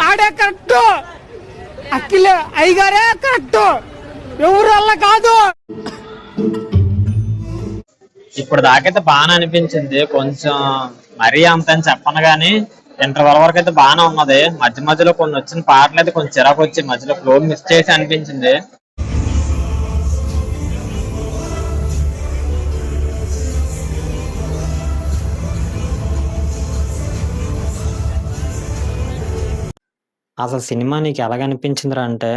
ఆడే correct, Akhil అయ్యగారే correct, ఎవరు వల్ల కాదు. ఇప్పుడు దాకైతే బాగానే అనిపించింది, కొంచెం మరీ అంత అని చెప్పను గానీ ఇంటర్వెల్ వరకు అయితే బాగానే ఉన్నది. మధ్య మధ్యలో కొన్ని వచ్చిన పాటలు అయితే కొంచెం చిరాకు వచ్చి మధ్యలో ఫ్లో మిస్ చేసి అనిపించింది. అసలు సినిమా నీకు ఎలాగనిపించిందిరా అంటే,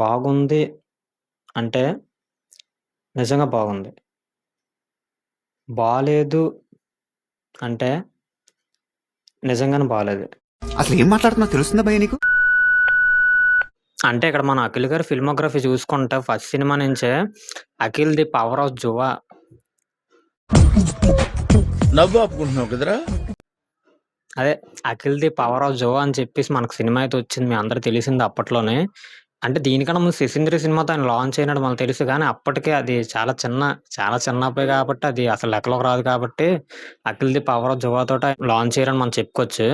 బాగుంది అంటే నిజంగా బాగుంది. బాలేదు అంటే నిజంగానే బాలేదు. అసలు ఏం మాట్లాడుతున్నా తెలుస్తుందా భయ్య నీకు? అంటే ఇక్కడ మన అఖిల్ గారి ఫిల్మోగ్రఫీ చూసుకుంటే ఫస్ట్ సినిమా నుంచే Akhil the power of Jua, నవ్వు ఆపుకుంటున్నావు కదరా. అదే Akhil the power of Jua అని చెప్పేసి మనకు సినిమా అయితే వచ్చింది. మీ అందరూ తెలిసింది అప్పట్లోనే. అంటే దీనికన్నా ముందు శిశింద్రి సినిమాతో ఆయన లాంచ్ అయినట్టు మనకు తెలుసు కానీ అప్పటికే అది చాలా చిన్న అబ్బాయి కాబట్టి అది అసలు లెక్కలోకి రాదు కాబట్టి Akhil the power of Jua తోటి లాంచ్ చేయరని మనం చెప్పుకోవచ్చు.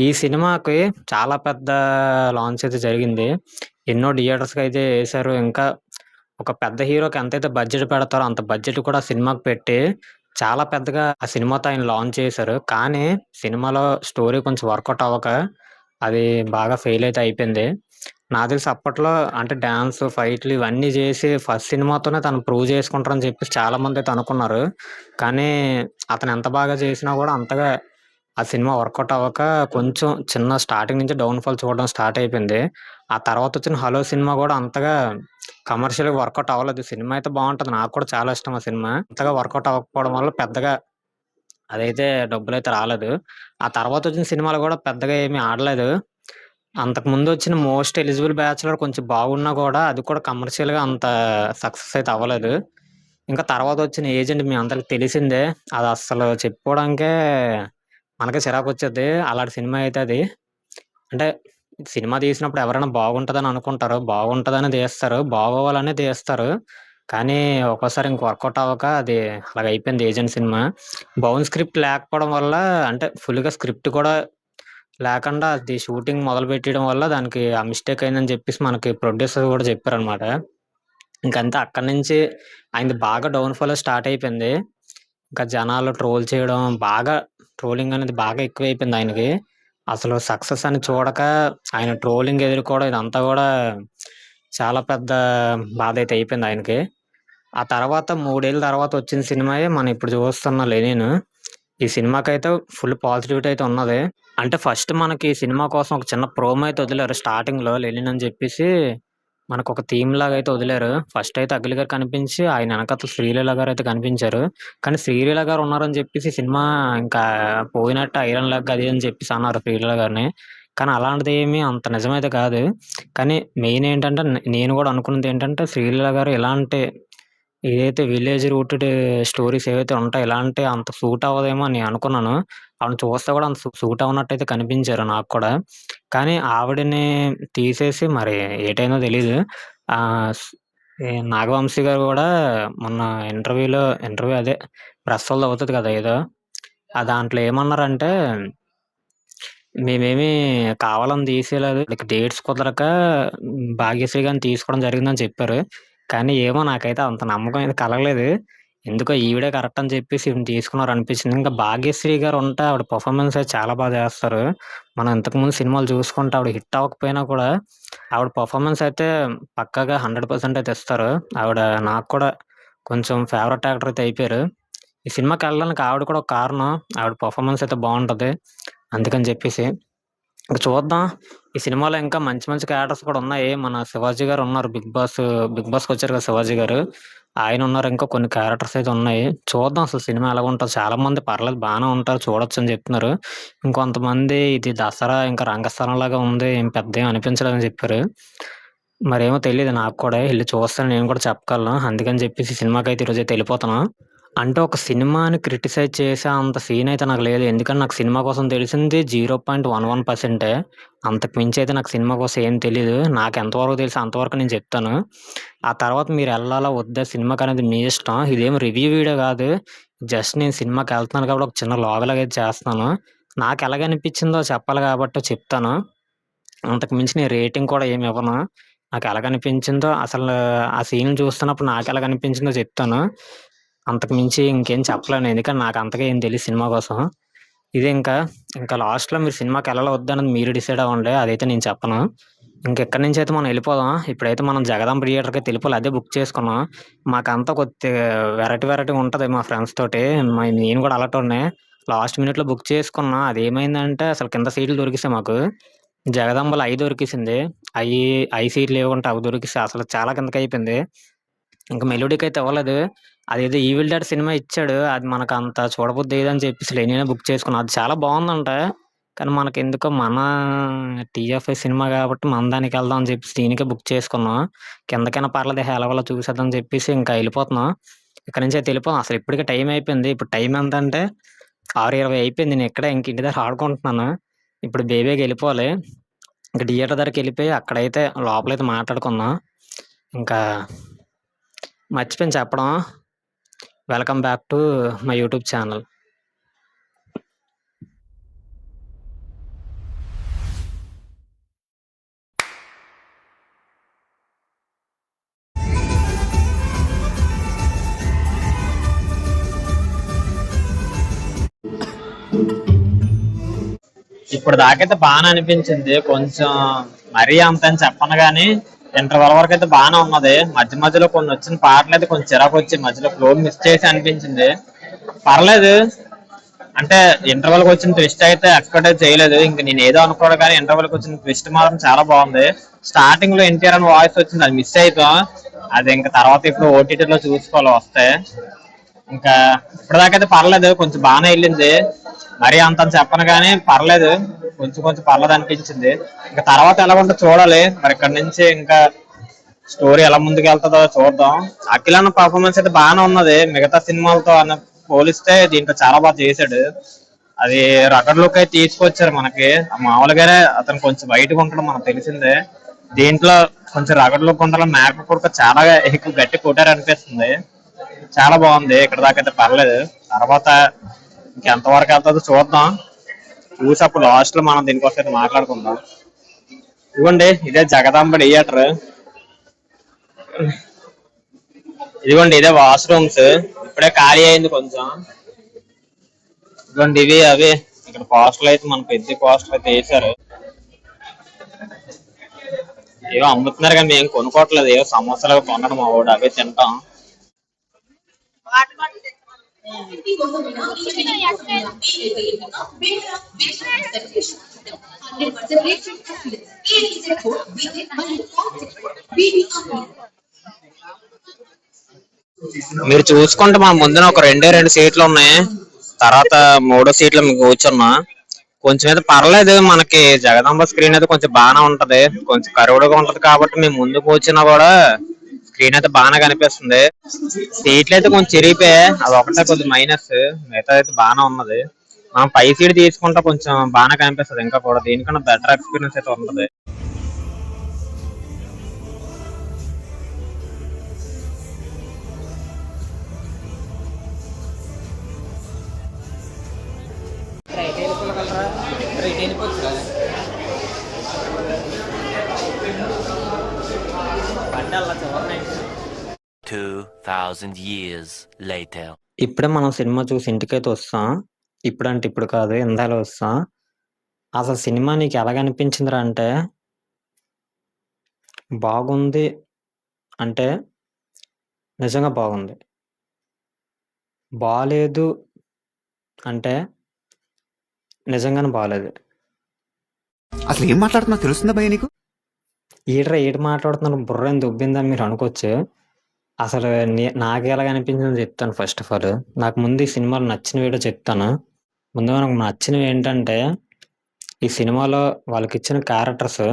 ఈ సినిమాకి చాలా పెద్ద లాంచ్ అయితే జరిగింది. ఎన్నో థియేటర్స్కి అయితే వేశారు. ఇంకా ఒక పెద్ద హీరోకి ఎంతైతే బడ్జెట్ పెడతారో అంత బడ్జెట్ కూడా సినిమాకి పెట్టి చాలా పెద్దగా ఆ సినిమాతో ఆయన లాంచ్ చేశారు. కానీ సినిమాలో స్టోరీ కొంచెం వర్కౌట్ అవ్వక అది బాగా ఫెయిల్ అయితే అయిపోయింది. నాకు తెలిసి అప్పట్లో అంటే డాన్స్, ఫైట్లు ఇవన్నీ చేసి ఫస్ట్ సినిమాతోనే తను ప్రూవ్ చేసుకుంటారని చెప్పేసి చాలా మంది అయితే అనుకున్నారు. కానీ అతను ఎంత బాగా చేసినా కూడా అంతగా ఆ సినిమా వర్కౌట్ అవ్వక కొంచెం చిన్న స్టార్టింగ్ నుంచి డౌన్‌ఫాల్ చూడడం స్టార్ట్ అయిపోయింది. ఆ తర్వాత వచ్చిన 'హలో' సినిమా కూడా అంతగా కమర్షియల్‌గా వర్కౌట్ అవ్వలేదు. సినిమా అయితే బావుంటది. నాకు కూడా చాలా ఇష్టం ఆ సినిమా. అంతగా వర్కౌట్ అవ్వకపోవడం వల్ల పెద్దగా అదైతే డబ్బులైతే రాలేదు. ఆ తర్వాత వచ్చిన సినిమాలు కూడా పెద్దగా ఏమి ఆడలేదు. అంతకుముందు వచ్చిన 'మోస్ట్ ఎలిజిబుల్ బ్యాచ్‌లర్' కొంచెం బాగున్నా కూడా అది కూడా కమర్షియల్‌గా అంత సక్సెస్ అయితే అవ్వలేదు. ఇంకా తర్వాత వచ్చిన 'ఏజెంట్' మీ అందరికి తెలిసిందే. అది అస్సలు చెప్పుకోవడానికే మనకే చిరాకొచ్చేద్ది. అలాంటి సినిమా అయితే అది. అంటే సినిమా తీసినప్పుడు ఎవరైనా బాగుంటదని అనుకుంటారు. బాగుంటదనే తీస్తారు. బాగోవాలనే తీస్తారు. కానీ ఒక్కోసారి ఇంక వర్కౌట్ అవ్వక అది అలాగయిపోయింది 'ఏజెంట్' సినిమా. బౌండ్ స్క్రిప్ట్ లేకపోవడం వల్ల అంటే ఫుల్‌గా స్క్రిప్ట్ కూడా లేకుండా అది షూటింగ్ మొదలుపెట్టేయడం వల్ల దానికి ఆ మిస్టేక్ అయిందని చెప్పేసి మనకి ప్రొడ్యూసర్ కూడా చెప్పారనమాట. ఇంకంతే అక్కడి నుంచి ఆయనది బాగా డౌన్‌ఫాలే స్టార్ట్ అయిపోయింది. ఇంకా జనాలు ట్రోల్ చేయడం ట్రోలింగ్ అనేది బాగా ఎక్కువైపోయింది ఆయనకి. అసలు సక్సెస్ అని చూడక ఆయన ట్రోలింగ్ ఎదుర్కోవడం ఇదంతా గూడా చాలా పెద్ద బాధైతే అయిపోయింది ఆయనకి. ఆ తర్వాత 3 ఏళ్ల తర్వాత వచ్చిన సినిమాయే మనం ఇప్పుడు చూస్తున్న 'లెనిన్'. ఈ సినిమాకైతే ఫుల్ పాజిటివిటీ అయితే ఉన్నది. అంటే ఫస్ట్ మనకి ఈ సినిమా కోసం ఒక చిన్న ప్రోమో అయితే వదిలారు స్టార్టింగ్‌లో 'లెనిన్' అని చెప్పేసి మనకొక థీమ్‌లాగా అయితే వదిలారు. ఫస్ట్ అయితే అఖిల్ గారు కనిపించి ఆయన ఎనకాతల శ్రీలీల గారైతే కనిపించారు. కానీ శ్రీలీల గారు ఉన్నారని చెప్పేసి సినిమా ఇంకా పోయినట్టు ఐరన్ లెగ్ అది అని చెప్పేసి అన్నారు శ్రీలీల గారిని. కానీ అలాంటిదేమీ అంత నిజమైతే కాదు. కానీ మెయిన్ ఏంటంటే నేను కూడా అనుకున్నదేంటంటే శ్రీలీల గారు ఎలాంటి ఏదైతే విలేజ్ రూటెడ్ స్టోరీస్ ఏవైతే ఉంటాయో ఇలాంటి అంత సూట్ అవ్వదేమో అని అనుకున్నాను. ఆవిడని చూస్తే కూడా అంత సూట్ అవ్వనట్టయితే కనిపించారు నాకు కూడా. కానీ ఆవిడని తీసేసి మరి ఏటైందో తెలీదు. స్ ఈ నాగవంశీ గారు గూడా మొన్న ఇంటర్వ్యూ అదే ప్రెసోళ్ళది అవుతది కదా! ఏదో. దాంట్లో ఏమన్నారంటే, "మేమేమి కావాలని తీసేయలేదు. లైక్ డేట్స్ కుదరక భాగ్యశ్రీ గారిని తీసుకోవడం జరిగిందని" చెప్పారు. కానీ ఏమో నాకైతే అంత నమ్మకం అయితే కలగలేదు. ఎందుకో ఈవిడే కరెక్ట్ అని చెప్పేసి ఈవిడని తీసుకున్నారనిపించింది. ఇంకా భాగ్యశ్రీ గారు ఉంటే ఆవిడ పెర్ఫార్మన్స్ అయితే చాలా చేస్తారు. మనం ఇంతకుముందు సినిమాలు చూసుకుంటే ఆవిడ హిట్ అవ్వకపోయినా కూడా ఆవిడ పెర్ఫార్మన్స్ అయితే పక్కాగా 100% అయితే ఇస్తారు. ఆవిడ నాకు కూడా కొంచెం ఫేవరెట్ యాక్టర్ అయితే అయిపోయారు. ఈ సినిమాకెళ్ళడానికి ఆవిడ కూడా ఒక కారణం. ఆవిడ పెర్ఫార్మన్స్ అయితే బావుంటది. అందుకని చెప్పేసి. ఇంక చూద్దాం. ఈ సినిమాలో ఇంకా మంచి మంచి క్యారెక్టర్స్ కూడా ఉన్నాయి. మన 'శివాజీ' గారు ఉన్నారు. 'బిగ్ బాస్'కొచ్చారు కదా! 'శివాజీ' గారు. ఆయనున్నారు. ఇంకా కొన్ని క్యారెక్టర్స్ అయితే ఉన్నాయి. చూద్దాం అసలు సినిమా ఎలాగుంటదో. చాలామంది పర్లేదు బానే ఉంటారు. చూడొచ్చని చెప్తున్నారు. ఇంకొంతమంది ఇది దసరా ఇంకా రంగస్థలంలాగా ఉంది. ఏం పెద్దేం అనిపించలేదని చెప్పారు. మరేమో తెలీదు నాకు కూడా. ఎళ్లి చూస్తాను నేను కూడా చెప్పగలను. అందుకని చెప్పేసి సినిమాకైతే ఈరోజైతే ఎళ్ళిపోతున్నా. అంటే ఒక సినిమాని క్రిటిసైజ్ చేసే అంత సీనయితే నాకు లేదు. ఎందుకంటే నాకు సినిమా కోసం తెలిసింది 0.11% అంతకు మించి అయితే నాకు సినిమా కోసం ఏం తెలీదు. నాకు ఎంతవరకు తెలుసో అంతవరకు నేను చెప్తాను. ఆ తర్వాత మీరెళ్ళాలా వద్దా సినిమాకనేది మీ ఇష్టం. ఇదేమి రివ్యూ వీడియో కాదు. జస్ట్ నేను సినిమాకెళ్తున్నాను కాబట్టి ఒక చిన్న వ్లాగ్ లాగైతే చేస్తున్నాను. నాకు ఎలాగనిపించిందో చెప్పాలి కాబట్టి చెప్తాను. అంతకు మించి నేను రేటింగ్ కూడా ఏమి ఇవ్వను. నాకు ఎలాగనిపించిందో అసలు ఆ సీన్ చూస్తున్నప్పుడు నాకెలాగనిపించిందో చెప్తాను. అంతకు మించి ఇంకేం చెప్పలేను. ఎందుకంటే నాకు అంతగా ఏం తెలీదు సినిమా కోసం. ఇదే ఇంకా లాస్ట్‌లో మీరు సినిమాకెళ్ళాలా వద్దా అన్నది మీరు డిసైడ్ అవ్వండి. అదైతే నేను చెప్పను. ఇంకెక్కడి నుంచైతే మనం ఎళ్ళిపోదాం. ఇప్పుడైతే మనం జగదాంబ థియేటర్‌కైతే ఎళ్ళిపోవాలి. అదే బుక్ చేసుకున్నాం. మాకంతా కొద్దిగా వెరైటీగా ఉంటది మా ఫ్రెండ్స్ తోటి. నేను కూడా అలాటోడినే. లాస్ట్ మినిట్‌లో బుక్ చేసుకున్నా. అదేమైందంటే అసలు కింద సీట్లు దొరికేసాయి మాకు. జగదాంబలో అయి దొరికేసింది. అయి సీట్లు లేవుంటే అవి దొరికేసాయి. అసలు చాలా కిందకయిపోయింది. ఇంక మెలోడీకైతే ఇవ్వలేదు. అదేదో 'ఈవిల్ డెడ్' సినిమా ఇచ్చాడు. అది మనకంత చూడబుద్దెయ్యదని చెప్పేసి నేనే బుక్ చేసుకున్నా. అది చాలా బావుందంట. కానీ మనకెందుకో మన 'టీఎఫ్ఐ' సినిమా గాబట్టి మన దానికెళ్దాం అని చెప్పేసి దీనికే బుక్ చేసుకున్నాం. కిందకైనా పర్లేదు ఎలాగోలా చూసేద్దాం అని చెప్పేసి ఇంకా ఎళ్ళిపోతున్నాం. ఇక్కడి నుంచయితే ఎళ్ళిపోదాం. అసలు ఇప్పటికే టైం అయిపోయింది. ఇప్పుడు టైం ఎంతంటే 6:20 అయిపోయింది. నేను ఇక్కడే ఇంక ఇంటి దగ్గర ఆడుకుంటున్నాను. ఇప్పుడు బేబీగా ఎళ్ళిపోవాలి. ఇంక థియేటర్ దగ్గరికెళ్ళిపోయి అక్కడైతే లోపలైతే మాట్లాడుకుందాం. ఇంకా మర్చిపోయాను చెప్పడం. Welcome back to my YouTube channel. ఇప్పుడు దాకైతే బానే అనిపించింది. కొంచెం మరీ అంత అని చెప్పను గానీ, ఇంటర్వల్ వరకు అయితే బానే ఉన్నది. మధ్య మధ్యలో కొన్ని వచ్చిన పాటలైతే కొంచెం చిరాకొచ్చి మధ్యలో ఫ్లో మిస్ చేసి అనిపించింది. పర్లేదు. అంటే ఇంటర్వల్ కి వచ్చిన ట్విస్ట్ అయితే ఎక్స్పెక్ట్ చేయలేదు. ఇంక నేను ఏదో అనుకోవడం కానీ ఇంటర్వల్ కి వచ్చిన ట్విస్ట్ మాత్రం చాలా బాగుంది. స్టార్టింగ్ లో ఎన్టీఆర్ అని వాయిస్ వచ్చింది, అది మిస్ అయిపోయాం. అది ఇంకా తర్వాత ఇప్పుడు ఓటీటీలో చూసుకోవాలి వస్తే. ఇంకా ఇప్పటిదాకైతే పర్లేదు, కొంచెం బాగానే వెళ్ళింది. మరీ అంత అని చెప్పను కానీ పర్లేదు, కొంచెం కొంచెం పర్లేదు అనిపించింది. ఇంకా తర్వాత ఎలా ఉంటుందో చూడాలి. మరి ఇక్కడ నుంచి ఇంకా స్టోరీ ఎలా ముందుకు వెళ్తుందో చూద్దాం. అఖిల్ అన్న పర్ఫార్మెన్స్ అయితే బాగానే ఉన్నది. మిగతా సినిమాలతో అన్న పోలిస్తే దీంట్లో చాలా బాగా చేశాడు. అది రగడ్ లుక్ అయితే తీసుకొచ్చారు మనకి. మామూలుగానే అతను కొంచెం బయటకు ఉంటాడు మనకు తెలిసిందే. దీంట్లో కొంచెం రగడ్ లుక్ ఉండాలి. మేకప్ కూడా చాలా ఎక్కువ గట్టి కొట్టారు అనిపిస్తుంది. చాలా బాగుంది. ఇక్కడ దాకా అయితే పర్లేదు. తర్వాత ఇంకెంతవరకు వెళ్తుందో చూద్దాం. చూసి అప్పుడు లాస్ట్ లో మనం దీనికోసం అయితే మాట్లాడుకుందాం. ఇదిగోండి, ఇదే జగదాంబ థియేటర్. ఇదిగోండి, ఇదే వాష్రూమ్స్. ఇప్పుడే ఖాళీ అయింది కొంచెం. ఇదిగోండి ఇవి అవి. ఇక్కడ పోస్టర్లు అయితే మన పెద్ద పోస్టర్లు అయితే వేసారు. ఏవో అమ్ముతున్నారు కానీ మేము కొనుక్కోవట్లేదు. ఏవో సమోసాలు కొనడం మా వాడు, అవే తింటాం. మీరు చూసుకుంటే మా ముందున ఒక రెండు సీట్లు ఉన్నాయి. తర్వాత మూడో సీట్లు మీకు కూర్చున్నా. కొంచెం అయితే పర్లేదు. మనకి జగదాంబ స్క్రీన్ అయితే కొంచెం బాగానే ఉంటది. కొంచెం కరువుడుగా ఉంటది కాబట్టి మేము ముందు కూర్చున్నా కూడా స్క్రీన్ అయితే బాగానే కనిపిస్తుంది. సీట్లు అయితే కొంచెం చిరిగిపోయాయి, అది ఒకటే కొద్దిగా మైనస్. మిగతా అయితే బాగానే ఉన్నది. మనం పై సీట్ తీసుకుంటే కొంచెం బాగానే కనిపిస్తుంది. ఇంకా కూడా దీనికన్నా బెటర్ ఎక్స్పీరియన్స్ అయితే ఉంటది. years later. ఇప్పుడే మనం సినిమా చూసి ఇంటికైతే వస్తాం. ఇప్పుడంటే ఇప్పుడు కాదు, ఇందాలో వస్తాం. అసలు సినిమా నీకు ఎలాగనిపించిందిరా అంటే, బాగుంది అంటే నిజంగా బాగుంది. బాలేదు అంటే నిజంగానే బాలేదు. అసలు ఏం మాట్లాడుతున్నా తెలుస్తుందా భయ్య నీకు? ఏడు మాట్లాడుతున్నాను, బుర్ర ఏం దొబ్బిందని మీరు అనుకోవచ్చు. అసలు నాకు ఎలాగ అనిపించిందో చెప్తాను. ఫస్ట్ ఆఫ్ ఆల్ నాకు ముందు ఈ సినిమాలో నచ్చినవి ఏటో చెప్తాను. ముందుగా నాకు నచ్చినవి ఏంటంటే, ఈ సినిమాలో వాళ్ళకి ఇచ్చిన క్యారెక్టర్స్,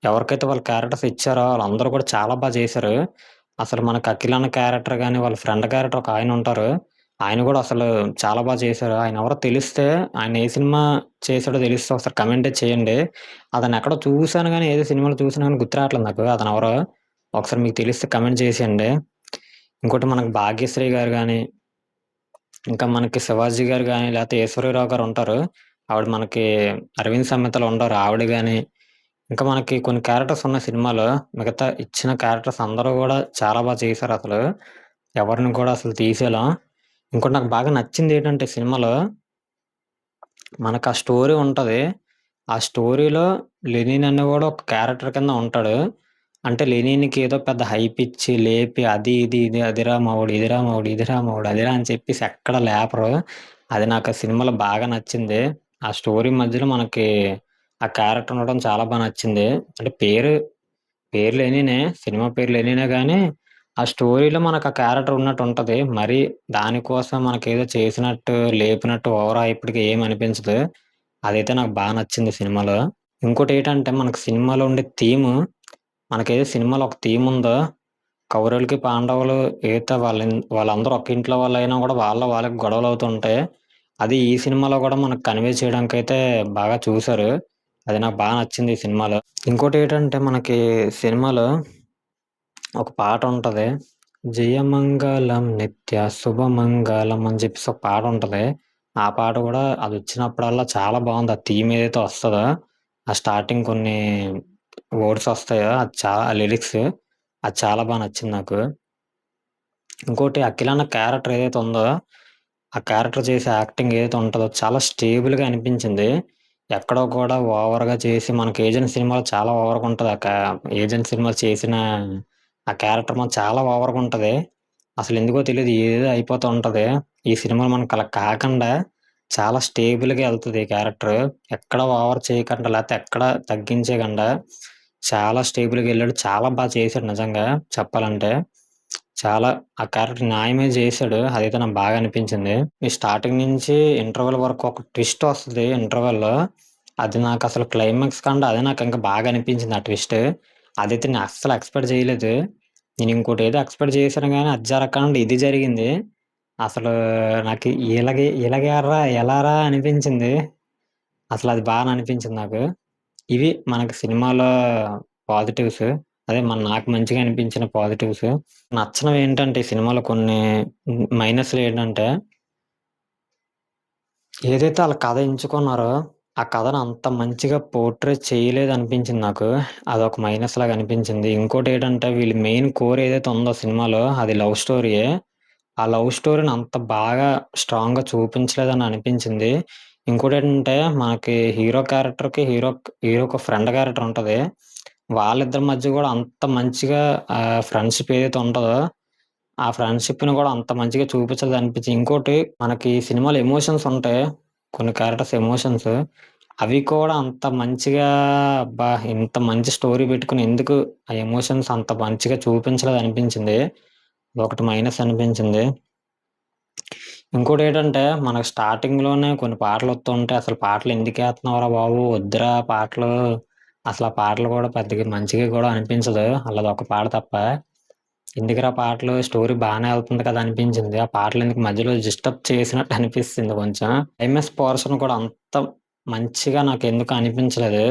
ఎవరికైతే వాళ్ళ క్యారెక్టర్స్ ఇచ్చారో వాళ్ళందరూ కూడా చాలా బాగా చేశారు. అసలు మనకు అఖిల్ అన్న క్యారెక్టర్ కానీ, వాళ్ళ ఫ్రెండ్ క్యారెక్టర్ ఒక ఆయన ఉంటారు, ఆయన కూడా అసలు చాలా బాగా చేశారు. ఆయన ఎవరో తెలిస్తే, ఆయన ఏ సినిమా చేశాడో తెలిస్తే ఒకసారి కమెంటే చేయండి. అతను ఎక్కడో చూశాను కానీ, ఏదో సినిమాలో చూసాను కానీ గుర్తు రావట్లేదు నాకు అతను ఎవరో. ఒకసారి మీకు తెలిస్తే కమెంట్ చేసేయండి. ఇంకోటి మనకు భాగ్యశ్రీ గారు కానీ, ఇంకా మనకి శివాజీ గారు కానీ, లేకపోతే ఈశ్వరీరావు గారు ఉంటారు. ఆవిడ మనకి అరవింద్ సమేతలో ఉండరు ఆవిడ గాని, ఇంకా మనకి కొన్ని క్యారెక్టర్స్ ఉన్నాయి సినిమాలో. మిగతా ఇచ్చిన క్యారెక్టర్స్ అందరూ కూడా చాలా చేశారు అసలు. ఎవరిని కూడా అసలు తీసేయలేం. ఇంకోటి నాకు బాగా నచ్చింది ఏంటంటే సినిమాలో మనకు ఆ స్టోరీ ఉంటది. ఆ స్టోరీలో లెనిన్ అనేవాడు ఒక క్యారెక్టర్ కింద ఉంటాడు. అంటే లెనిన్‌కి ఏదో పెద్ద హైప్ ఇచ్చి, లేపి అది ఇది ఇది అదిరా మావోడు, ఇదిరా మావోడు, ఇదిరా మావోడు, అదిరా అని చెప్పేసి ఎక్కడ లేపరు. అది నాకు ఆ సినిమాలో బాగా నచ్చింది. ఆ స్టోరీ మధ్యలో మనకి ఆ క్యారెక్టర్ ఉండడం చాలా నచ్చింది. అంటే పేరు లెనినే. సినిమా పేరు లెనినే గానీ, ఆ స్టోరీలో మనకు ఆ క్యారెక్టర్ ఉన్నట్టు ఉంటది. మరి దానికోసం మనకేదో చేసినట్టు, లేపినట్టు ఓవర్ హైప్డ్‌గా ఏమి అనిపించదు. అదైతే నాకు నచ్చింది సినిమాలో. ఇంకోటేటంటే మనకు సినిమాలో ఉండే థీము, మనకేదో సినిమాలో ఒక థీమ్ ఉందో, కౌరవులకి, పాండవులు ఏదైతే వాళ్ళందరూ ఒక ఇంట్లో వాళ్ళైనా కూడా వాళ్ళకి గొడవలవుతూ ఉంటాయి. అది ఈ సినిమాలో కూడా మనకు కన్వే చేయడానికైతే బాగా చూసారు. అది నాకు నచ్చింది ఈ సినిమాలో. ఇంకోటేటంటే మనకి సినిమాలో ఒక పాట ఉంటది. 'జయమంగళం నిత్య శుభమంగళం' అని చెప్పేసి ఒక పాట ఉంటది. ఆ పాట కూడా అదొచ్చినప్పుడల్లా చాలా బావుంది. ఆ థీమ్ ఏదైతే వస్తదో, ఆ స్టార్టింగ్ కొన్ని వర్డ్స్ వస్తాయో అది లిరిక్స్ అది చాలా నచ్చింది నాకు. ఇంకోటి అఖిల్ అన్న క్యారెక్టర్ ఏదైతే ఉందో, ఆ క్యారెక్టర్ చేసే యాక్టింగ్ ఏదైతే ఉంటదో చాలా స్టేబుల్‌గా అనిపించింది. ఎక్కడో కూడా ఓవర్‌గా చేసి మనకి 'ఏజెంట్' సినిమాలో చాలా ఓవర్‌గా ఉంటది. 'ఏజెంట్' సినిమాలో చేసిన ఆ క్యారెక్టర్ మాత్రం చాలా ఓవర్‌గా ఉంటది. అసలెందుకో తెలీదు ఏదేదో అయిపోతూ ఉంటది. ఈ సినిమాలో మనకు అలా కాకుండా చాలా స్టేబుల్‌గా ఎళ్తది ఈ క్యారెక్టర్. ఎక్కడ ఓవర్ చేయకుండా లేకపోతే ఎక్కడ తగ్గించేయకుండా చాలా స్టేబుల్‌గా ఎళ్ళాడు. చాలా చేశాడు నిజంగా చెప్పాలంటే. చాలా ఆ క్యారెక్టర్ న్యాయమే చేశాడు. అదైతే నాకు బాగా అనిపించింది. ఈ స్టార్టింగ్ నుంచి ఇంటర్వెల్ వరకు ఒక ట్విస్ట్ వస్తది ఇంటర్వెల్‌లో. అది నాకసలు క్లైమాక్స్ కంటే అదే నాకు ఇంకా బాగా అనిపించింది ఆ ట్విస్ట్. అదైతే నేను అస్సలు ఎక్స్‌పెక్ట్ చేయలేదు. నేను ఇంకోటేదో ఎక్స్‌పెక్ట్ చేశాను గానీ అది జరగకుండా ఇది జరిగింది. అసలు నాకు ఇలాగేర్రా ఎలారా అనిపించింది. అసలది అనిపించింది నాకు. ఇవి మనకి సినిమాలో పాజిటివ్స్. అదే నాకు మంచిగా అనిపించిన పాజిటివ్స్. నచ్చనివేంటంటే ఈ సినిమాలో కొన్ని మైనస్‌లేంటంటే, ఏదైతే ఆళ్ళ కథ ఎంచుకున్నారో, ఆ కథను అంత మంచిగా పోర్ట్రే చేయలేదనిపించింది నాకు. అదొక మైనస్ లాగా అనిపించింది. ఇంకోటేటంటే వీళ్ళు మెయిన్ కోర్ ఏదైతే ఉందో సినిమాలో అది లవ్ స్టోరీయే. ఆ లవ్ స్టోరీని అంత బాగా స్ట్రాంగ్‌గా చూపించలేదని అనిపించింది. ఇంకోటేంటంటే మనకి హీరో క్యారెక్టర్‌కి హీరోకి ఫ్రెండ్ క్యారెక్టర్ ఉంటది. వాళ్ళిద్దరి మధ్య గూడా అంత మంచిగా ఫ్రెండ్‌షిప్ ఏదైతే ఉంటదో, ఆ ఫ్రెండ్‌షిప్‌ని గూడా అంత మంచిగా చూపించలేదనిపించింది. ఇంకోటి మనకి ఈ సినిమాలో ఎమోషన్స్ ఉంటాయి. కొన్ని క్యారెక్టర్స్ ఎమోషన్స్. అవి కూడా అంత మంచిగా ఇంత మంచి స్టోరీ పెట్టుకొని ఎందుకు ఆ ఎమోషన్స్ అంత మంచిగా చూపించలేదనిపించింది. అదొకటి మైనస్ అనిపించింది. ఇంకోటేటంటే మనకు స్టార్టింగ్‌లోనే కొన్ని పాటలొత్తూ ఉంటాయి. అసలు పాటలు ఎందుకేత్తన్నావురా బాబు! వద్దురా పాటలు. అసలు ఆ పాటలు కూడా పెద్దగా మంచిగా కూడా అనిపించదు. ఆళ్ళదొక్క పాట తప్ప. ఎందుకురా పాటలు స్టోరీ బానే ఎళ్తుంది కదా అనిపించింది. ఆ పాటలెందుకు మధ్యలో డిస్టర్బ్ చేసినట్టు అనిపిస్తుంది కొంచెం. క్లైమాక్స్ పోర్షన్ కూడా అంత మంచిగా నాకెందుకో అనిపించలేదు.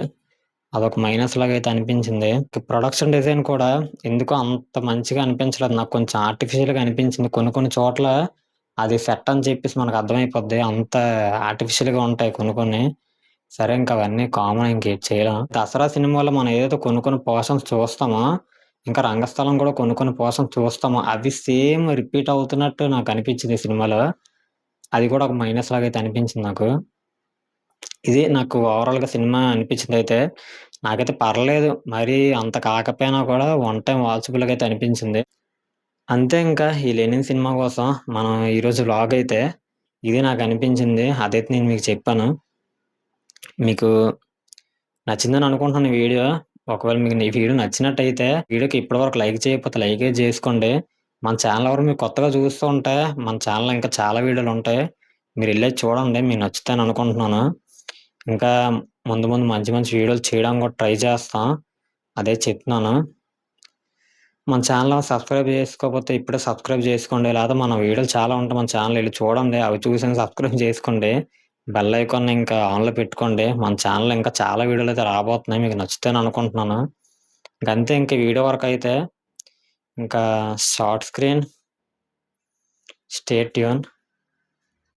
అదొక మైనస్ లాగైతే అనిపించింది. ప్రొడక్షన్ డిజైన్ కూడా ఎందుకో అంత మంచిగా అనిపించలేదు. నాకు కొంచెం ఆర్టిఫిషియల్‌గా అనిపించింది. కొన్ని చోట్ల అది సెట్ అని చెప్పేసి మనకు అర్థమైపోద్ది. అంత ఆర్టిఫిషియల్‌గా ఉంటాయి కొన్ని. సరే ఇంక అవన్నీ కామన్ ఇంకేటి చేయలేం. 'దసరా' సినిమాలో మనం ఏదైతే కొన్ని పోర్షన్స్ చూస్తామో, ఇంకా 'రంగస్థలం' కూడా కొన్ని పోర్షన్స్ చూస్తాము. అవి సేమ్ రిపీట్ అవుతున్నట్టు నాకనిపించింది ఈ సినిమాలో. అది కూడా ఒక మైనస్ లాగైతే అనిపించింది నాకు. ఇది నాకు ఓవరాల్‌గా సినిమా అనిపించిందయితే. నాకైతే పర్లేదు. మరీ అంత కాకపోయినా కూడా వన్ టైమ్ వాచబుల్‌గా అయితే అనిపించింది. అంతే ఇంకా ఈ 'లెనిన్' సినిమా కోసం మనం ఈరోజు వ్లాగ్ అయితే ఇది నాకనిపించింది. అదైతే నేను మీకు చెప్పాను. మీకు నచ్చిందని అనుకుంటున్నాను ఈ వీడియో. ఒకవేళ మీకు ఈ వీడియో నచ్చినట్టయితే వీడియోకి ఇప్పటివరకు లైక్ చేయకపోతే లైకే చేసుకోండి. మన ఛానల్ ఎవరు మీరు కొత్తగా చూస్తూ ఉంటే మన ఛానల్‌లో ఇంకా చాలా వీడియోలుంటాయి. మీరెళ్ళేది చూడండి. మీకు నచ్చుతాయని అనుకుంటున్నాను. ఇంకా ముందు మంచి వీడియోలు చేయడానికి కూడా ట్రై చేస్తాం. అదే చెప్తున్నాను. మన ఛానల్ సబ్స్క్రైబ్ చేసుకోకపోతే ఇప్పుడే సబ్స్క్రైబ్ చేసుకోండి. లేదా మన వీడియోలు చాలా ఉంటాయి మన ఛానల్ ఎళ్లి చూడండి. అవి చూసి సబ్స్క్రైబ్ చేసుకోండి. బెల్ ఐకాన్ ఇంకా ఆన్‌లో పెట్టుకోండి. మన ఛానల్‌లో ఇంకా చాలా వీడియోలయితే రాబోతున్నాయి. మీకు నచ్చుతాయని అనుకుంటున్నాను. ఇంకంతే ఇంక ఈ వీడియో వరకైతే ఇంకా షార్ట్ స్క్రీన్ స్టే ట్యూన్.